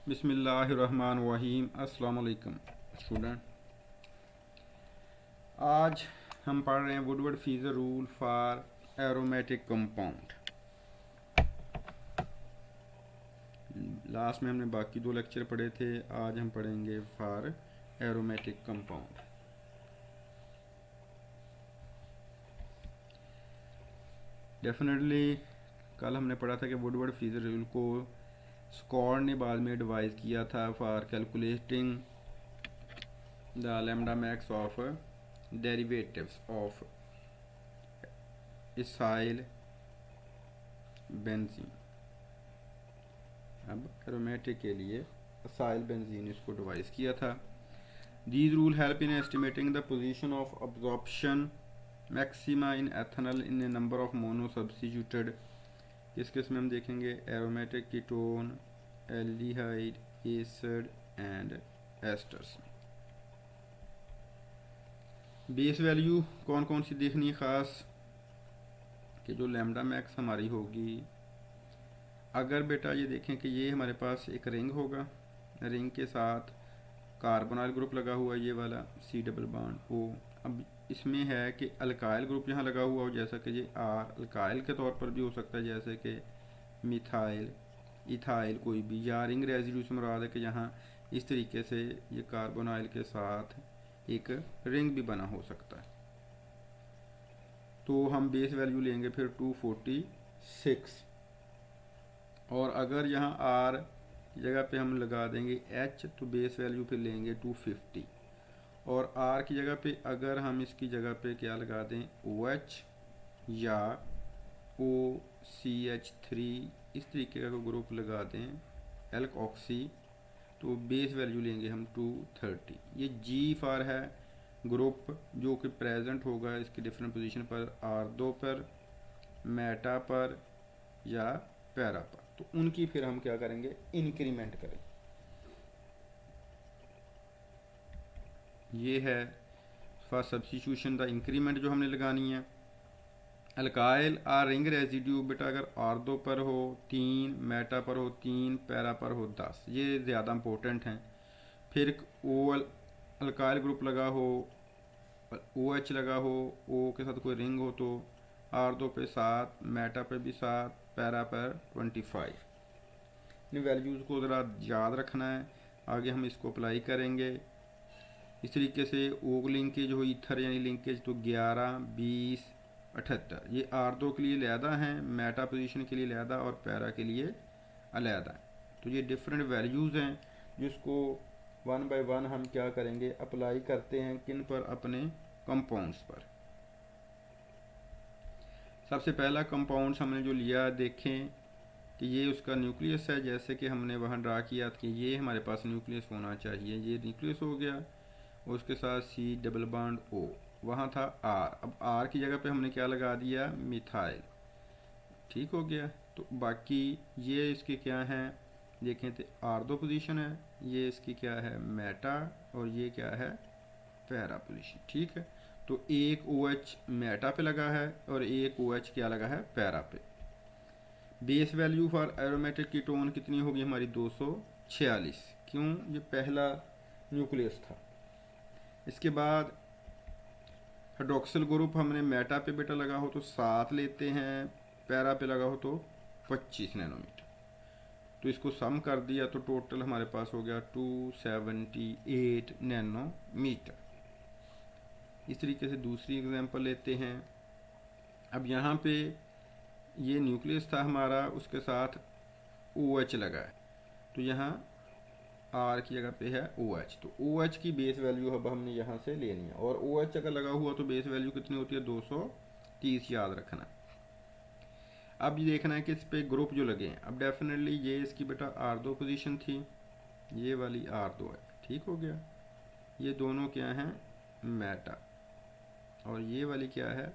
बिस्मिल्लाहिर्रहमानिर्रहीम। अस्सलाम वालेकुम स्टूडेंट। आज हम पढ़ रहे हैं Woodward Fieser rule for aromatic compound. Last में हमने बाकी दो लेक्चर पढ़े थे, आज हम पढ़ेंगे फॉर एरोमेटिक कंपाउंड। डेफिनेटली कल हमने पढ़ा था कि वुडवर्ड फीजर रूल को स्कॉर ने बाद में एडवाइज किया था for calculating the lambda max of derivatives of acyl benzene. अब एरोमेटिक के लिए इसाइल बेंजीन इसको एडवाइज किया था। These rule help in estimating the position of absorption maxima in ethanol in a number of mono substituted. इस case में हम देखेंगे aromatic ketone, aldehyde, acid and esters. Base value कौन कौन सी देखनी है ख़ास कि जो लैम्डा मैक्स हमारी होगी। अगर बेटा ये देखें कि ये हमारे पास एक रिंग होगा, रिंग के साथ कार्बोनाइल ग्रुप लगा हुआ ये वाला सी डबल बॉन्ड ओ। अब इसमें है कि अल्काइल ग्रुप यहाँ लगा हुआ हो, जैसा कि ये आर अल्काइल के तौर पर भी हो सकता है, जैसे कि मिथाइल, इथाइल कोई भी, या रिंग रेजिड्यू से मुराद है कि यहाँ इस तरीके से ये कार्बोनाइल के साथ एक रिंग भी बना हो सकता है। तो हम बेस वैल्यू लेंगे फिर 246, और अगर यहाँ आर की जगह पे हम लगा देंगे एच तो बेस वैल्यू फिर लेंगे 250, और आर की जगह पे अगर हम इसकी जगह पे क्या लगा दें OH या OCH3 इस तरीके का ग्रुप लगा दें एल्क ऑक्सी, तो बेस वैल्यू लेंगे हम 230। ये G फॉर है ग्रुप जो कि प्रेजेंट होगा इसकी डिफरेंट पोजीशन पर, R2 पर, मेटा पर या पैरा पर, तो उनकी फिर हम क्या करेंगे इंक्रीमेंट करें। ये है फॉर सब्स्टिट्यूशन द इंक्रीमेंट जो हमने लगानी है। अल्काइल आर रिंग रेजिड्यू बेटा अगर R2 पर हो 3, मेटा पर हो 3, पैरा पर हो 10, ये ज़्यादा इंपॉर्टेंट हैं। फिर ओ अल्काइल ग्रुप लगा हो, OH लगा हो, O के साथ कोई रिंग हो तो R2 पे 7, मेटा पे भी 7, पैरा पर 25। इन वैल्यूज़ को ज़रा याद रखना है, आगे हम इसको अप्लाई करेंगे। इस तरीके से ओग लिंकेज हो ईथर यानी लिंकेज तो 11, 20, 78 ये R2 के लिए अलहदा हैं, मेटा पोजीशन के लिए अलहदा और पैरा के लिए अलहदा है। तो ये डिफरेंट वैल्यूज़ हैं जिसको वन बाय वन हम क्या करेंगे अप्लाई करते हैं किन पर, अपने कंपाउंड्स पर। सबसे पहला कंपाउंड्स हमने जो लिया देखें कि ये उसका न्यूक्लियस है, जैसे कि हमने वहाँ ड्रा किया कि ये हमारे पास न्यूक्लियस होना चाहिए, ये न्यूक्लियस हो गया, उसके साथ C डबल बॉन्ड O, वहाँ था R। अब R की जगह पे हमने क्या लगा दिया मिथाइल, ठीक हो गया। तो बाकी ये इसके क्या हैं देखें तो R2 पोजीशन है, ये इसकी क्या है मेटा, और ये क्या है पैरा पोजीशन, ठीक है। तो एक OH मेटा पे लगा है और एक OH क्या लगा है पैरा पे। Base value for aromatic ketone कितनी होगी हमारी 246, क्यों ये पहला न्यूक्लियस था। इसके बाद हाइड्रोक्सिल ग्रुप हमने मेटा पे बेटा लगा हो तो 7 लेते हैं, पैरा पे लगा हो तो 25 नैनोमीटर। तो इसको सम कर दिया तो टोटल हमारे पास हो गया 278 नैनोमीटर। इस तरीके से दूसरी एग्जांपल लेते हैं। अब यहाँ पे ये न्यूक्लियस था हमारा, उसके साथ OH लगा है, तो यहाँ R की जगह पे है OH, तो OH की बेस वैल्यू अब हमने यहाँ से लेनी है, और OH अगर लगा हुआ तो बेस वैल्यू कितनी होती है 230, याद रखना। अब ये देखना है कि इस पे ग्रुप जो लगे हैं, अब डेफिनेटली ये इसकी बेटा R2 पोजीशन थी, ये वाली R2 है, ठीक हो गया। ये दोनों क्या हैं मेटा, और ये वाली क्या है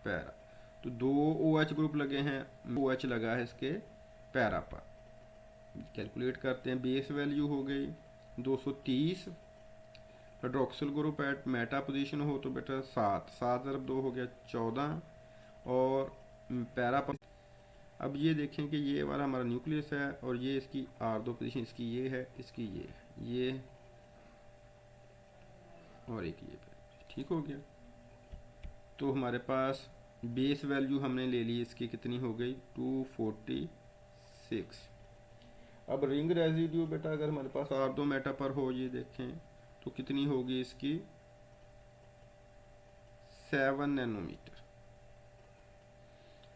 पैरा, तो 2 OH ग्रुप लगे हैं, OH लगा है इसके पैरा पर। कैलकुलेट करते हैं, बेस वैल्यू हो गई 230। Hydroxyl group at meta position हो तो बेटा 7 × 2 हो गया 14, और पैरा पर अब ये देखें कि ये वाला हमारा न्यूक्लियस है और ये इसकी R2 पोजीशन, इसकी ये है, इसकी ये है, ये और एक ये पे, ठीक हो गया। तो हमारे पास बेस वैल्यू हमने ले ली, इसकी कितनी हो गई 246। अब रिंग रेजिड्यू बेटा अगर हमारे पास R2 मेटा पर हो, ये देखें तो कितनी होगी इसकी 7 नैनोमीटर,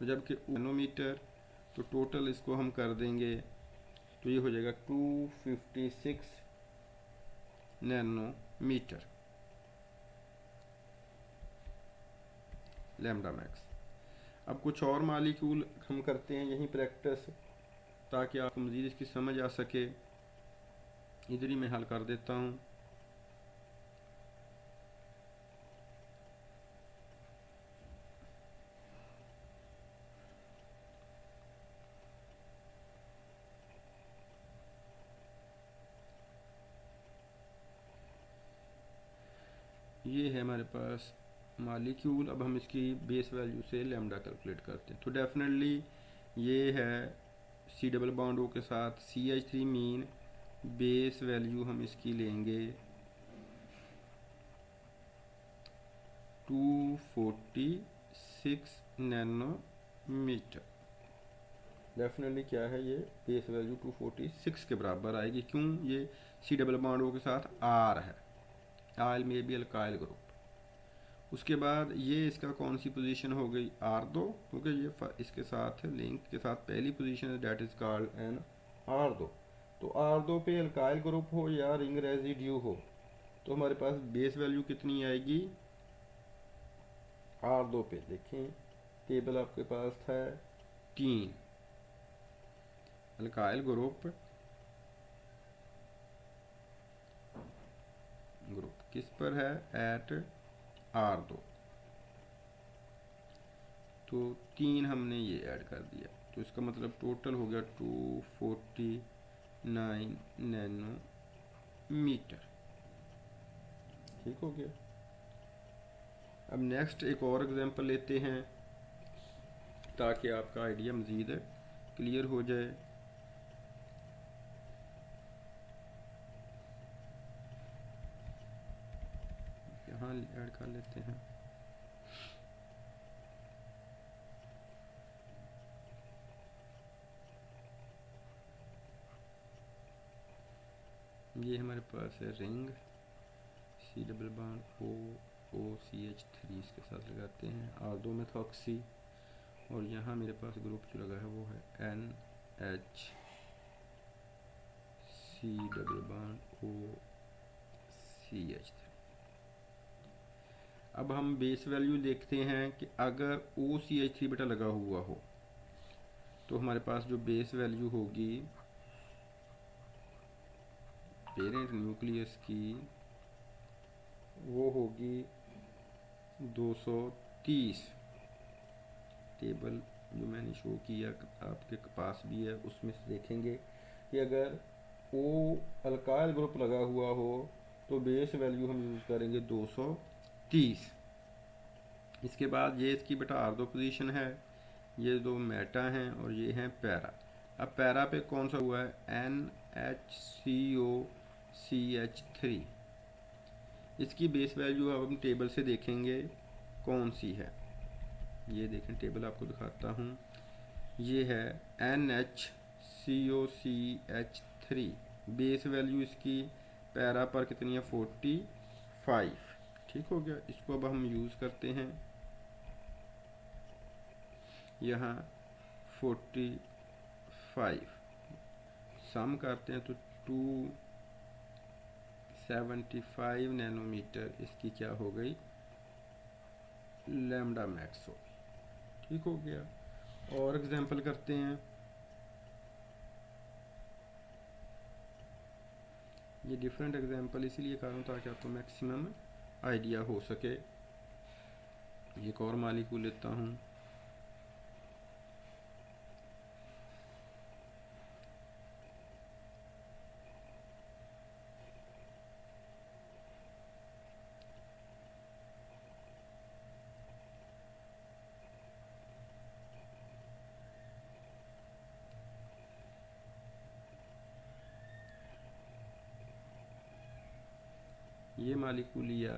जबकि नैनोमीटर तो टोटल इसको हम कर देंगे तो ये हो जाएगा 256 नैनोमीटर लैम्डा मैक्स। अब कुछ और मालिक्यूल हम करते हैं यहीं प्रैक्टिस, ताकि आपको मज़ीद इसकी समझ आ सके। इधर ही मैं हल कर देता हूँ। ये है हमारे पास मालिक्यूल। अब हम इसकी बेस वैल्यू से लैम्डा कैलकुलेट करते हैं। तो डेफिनेटली ये है सी डबल बॉन्ड ओ के साथ CH3 मीन, बेस वैल्यू हम इसकी लेंगे 246 नैनोमीटर। डेफिनेटली क्या है, ये बेस वैल्यू 246 के बराबर आएगी। क्यों, ये सी डबल बॉन्ड ओ के साथ R है, आयल में भी अल्काइल ग्रुप। उसके बाद ये इसका कौन सी पोजीशन हो गई R2, क्योंकि ये इसके साथ लिंक के साथ पहली पोजीशन है, that is called an R2। तो R2 पे अल्काइल ग्रुप हो या रिंग रेजिड्यू हो, तो हमारे पास बेस वैल्यू कितनी आएगी R2 पे। देखें टेबल आपके पास है 3, अल्काइल ग्रुप किस पर है, एट R2। तो 3 हमने ये ऐड कर दिया, तो इसका मतलब टोटल हो गया 249 नैनोमीटर, ठीक हो गया। अब नेक्स्ट एक और एग्जांपल लेते हैं ताकि आपका आइडिया मज़ीद क्लियर हो जाए। यहाँ ऐड कर लेते हैं। ये हमारे पास है रिंग, सी डबल बॉन्ड OCH3 इसके साथ लगाते हैं, R2 मेथॉक्सी, और यहाँ मेरे पास ग्रुप जो लगा है वो है NHC डबल बॉन्ड OCH3। अब हम बेस वैल्यू देखते हैं कि अगर OCH3 बेटा लगा हुआ हो तो हमारे पास जो बेस वैल्यू होगी पेरेंट न्यूक्लियस की वो होगी 230। टेबल जो मैंने शो किया आपके पास भी है, उसमें से देखेंगे कि अगर O अल्काइल ग्रुप लगा हुआ हो तो बेस वैल्यू हम यूज़ करेंगे 230। इसके बाद ये इसकी बेटा R2 पोजीशन है, ये दो मेटा हैं और ये हैं पैरा। अब पैरा पे कौन सा हुआ है, NHCOCH3। इसकी बेस वैल्यू अब हम टेबल से देखेंगे कौन सी है। ये देखें टेबल आपको दिखाता हूँ, ये है NHCOCH3। बेस वैल्यू इसकी पैरा पर कितनी है 45, ठीक हो गया। इसको अब हम यूज़ करते हैं, यहाँ 45 सम करते हैं तो 275 नैनोमीटर इसकी क्या हो गई लैम्डा मैक्स हो, ठीक हो गया। और एग्जांपल करते हैं, ये डिफरेंट एग्जांपल इसलिए कर रहा हूँ ताकि आपको मैक्सिमम आइडिया हो सके। एक और मालिक्यूल लेता हूँ, ये मालिक्यूल लिया।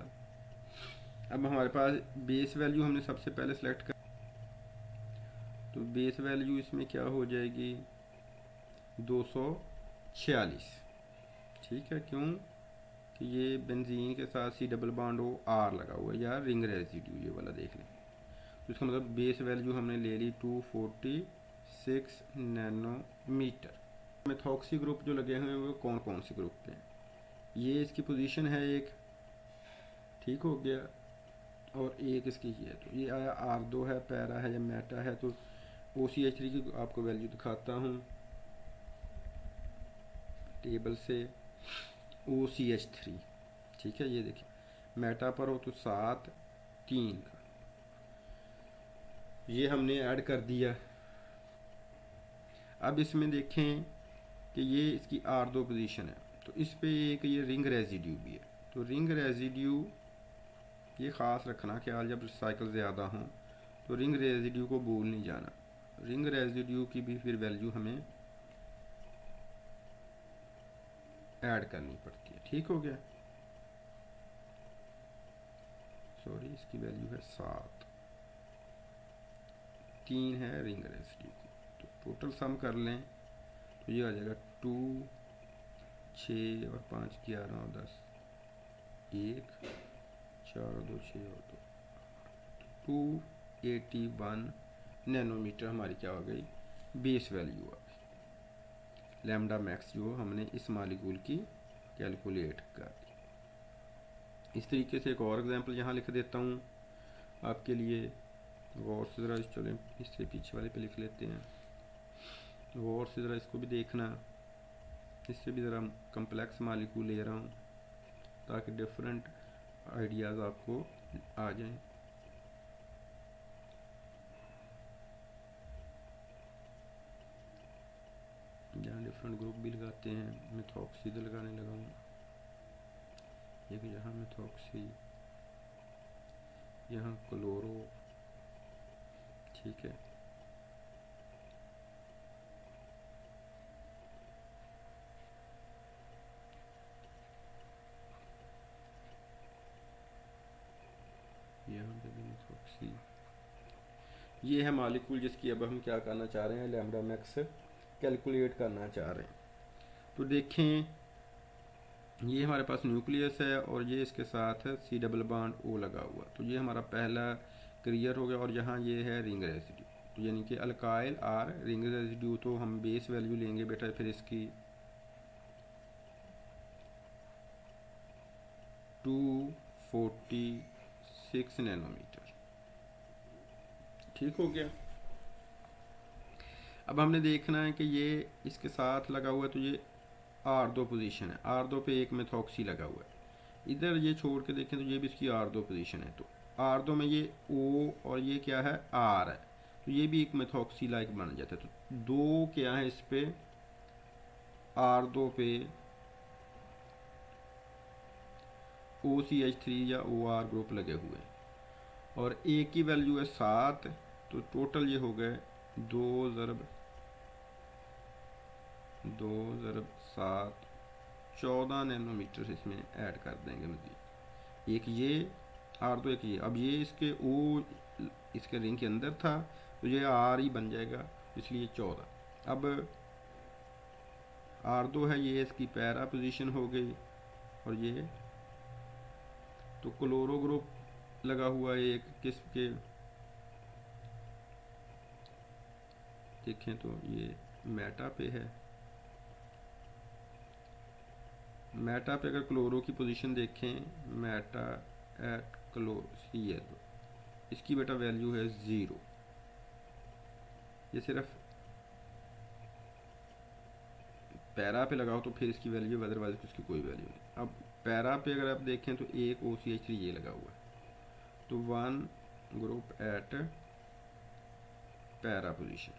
अब हमारे पास बेस वैल्यू हमने सबसे पहले सेलेक्ट कर, तो बेस वैल्यू इसमें क्या हो जाएगी 246। ठीक है, क्यों कि ये बेंजीन के साथ C double bond O R लगा हुआ है, या रिंग रेजिड्यू ये वाला देख लें। तो इसका मतलब बेस वैल्यू हमने ले ली 246 नैनोमीटर। मेथॉक्सी ग्रुप जो लगे हुए हैं वो कौन कौन से ग्रुप पे हैं, ये इसकी पोजीशन है एक, ठीक हो गया, और एक इसकी ये है। तो ये आया R2 है, पैरा है या मेटा है। तो OCH3 की आपको वैल्यू दिखाता हूँ टेबल से। OCH3, ठीक है, ये देखिए मेटा पर हो तो 7 3 का, ये हमने ऐड कर दिया। अब इसमें देखें कि ये इसकी R2 पोजीशन है, तो इस पे एक ये रिंग रेजिड्यू भी है। तो रिंग रेजिड्यू ये ख़ास रखना ख्याल, जब साइकिल ज़्यादा हों तो रिंग रेजिड्यू को भूल नहीं जाना। रिंग रेजिड्यू की भी फिर वैल्यू हमें ऐड करनी पड़ती है। ठीक हो गया, सॉरी इसकी वैल्यू है 7, 3 है रिंग रेजिड्यू की। तो टोटल सम कर लें तो ये आ जाएगा 2 6 और 5 11 और 10, 1 4 और 2 6 और 2, 281 नैनोमीटर हमारी क्या हो गई बेस वैल्यू आ गई। लैम्डा मैक्स जो हमने इस मालिक्यूल की कैलकुलेट कर दी। इस तरीके से एक और एग्जांपल यहाँ लिख देता हूँ आपके लिए, गौर से ज़रा चलें इससे पीछे वाले पे लिख लेते हैं, गौर से ज़रा इसको भी देखना। इससे भी ज़रा कम्प्लेक्स मालिक्यूल ले रहा हूँ ताकि डिफरेंट आइडियाज़ आपको आ जाएं। यहाँ डिफरेंट ग्रुप भी लगाते हैं, मेथॉक्सी तो लगाने लगा हूँ, एक यहाँ मेथॉक्सी, यहाँ क्लोरो, ठीक है। यहाँ पे भी मेथॉक्सी, ये है मालिक्यूल जिसकी अब हम क्या करना चाह रहे हैं, लैम्डा मैक्स कैलकुलेट करना चाह रहे हैं। तो देखें ये हमारे पास न्यूक्लियस है और ये इसके साथ सी डबल बॉन्ड ओ लगा हुआ, तो ये हमारा पहला क्लियर हो गया। और यहाँ ये है रिंग रेजिड्यू, तो यानी कि अल्काइल आर रिंग रेजिड्यू, तो हम बेस वैल्यू लेंगे बेटा फिर इसकी 246 नैनोमीटर। ठीक हो गया। अब हमने देखना है कि ये इसके साथ लगा हुआ है, तो ये R2 पोजीशन है, R2 पे एक मेथॉक्सी लगा हुआ है। इधर ये छोड़ के देखें तो ये भी इसकी R2 पोजीशन है, तो R2 में ये O और ये क्या है R है, तो ये भी एक मेथॉक्सी लाइक बन जाता है। तो दो क्या है इस पे R2 पे OCH3 या OR ग्रुप लगे हुए हैं और एक की वैल्यू है 7, तो टोटल ये हो गए 2 ज़रब 7 14 नैनोमीटर इसमें ऐड कर देंगे मज़ीद। एक ये R2 एक ये, अब ये इसके O इसके रिंग के अंदर था तो ये R ही बन जाएगा, इसलिए 14। अब R2 है, ये इसकी पैरा पोजीशन हो गई, और ये तो क्लोरो ग्रुप लगा हुआ है एक किस्म के, देखें तो ये मेटा पे है, मेटा पे अगर क्लोरो की पोजीशन देखें, मेटा एट क्लोरो, इसकी बेटा वैल्यू है 0, ये सिर्फ पैरा पे लगाओ तो फिर इसकी वैल्यू, अदरवाइज इसकी कोई वैल्यू नहीं। अब पैरा पे अगर आप देखें तो एक OCH3 ये लगा हुआ है, तो 1 group at para position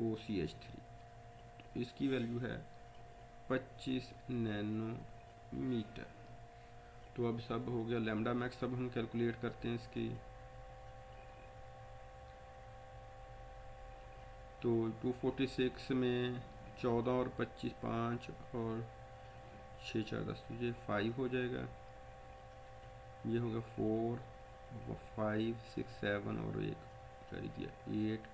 OCH3, इसकी वैल्यू है 25 नैनोमीटर। तो अब सब हो गया लैम्डा मैक्स, अब हम कैलकुलेट करते हैं इसकी। तो 246 में 14 और 25 5 और 6 4 10, तो ये 5 हो जाएगा, ये होगा 4 5 6 7 और एक कर दिया 8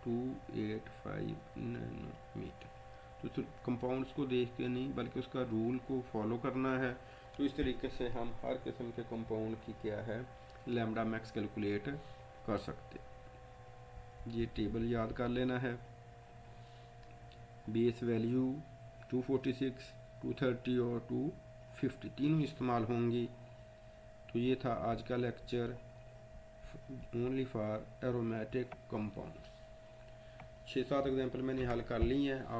2 8 5 9 तो कंपाउंड्स को देख के नहीं बल्कि उसका रूल को फॉलो करना है। तो इस तरीके से हम हर किस्म के कंपाउंड की क्या है लैम्डा मैक्स कैलकुलेट कर सकते। ये टेबल याद कर लेना है। बेस वैल्यू 246 230 और 250 तीनों इस्तेमाल होंगी। तो ये था आज का lecture only for aromatic compound. 6-7 example मैंने हल कर ली हैं। आप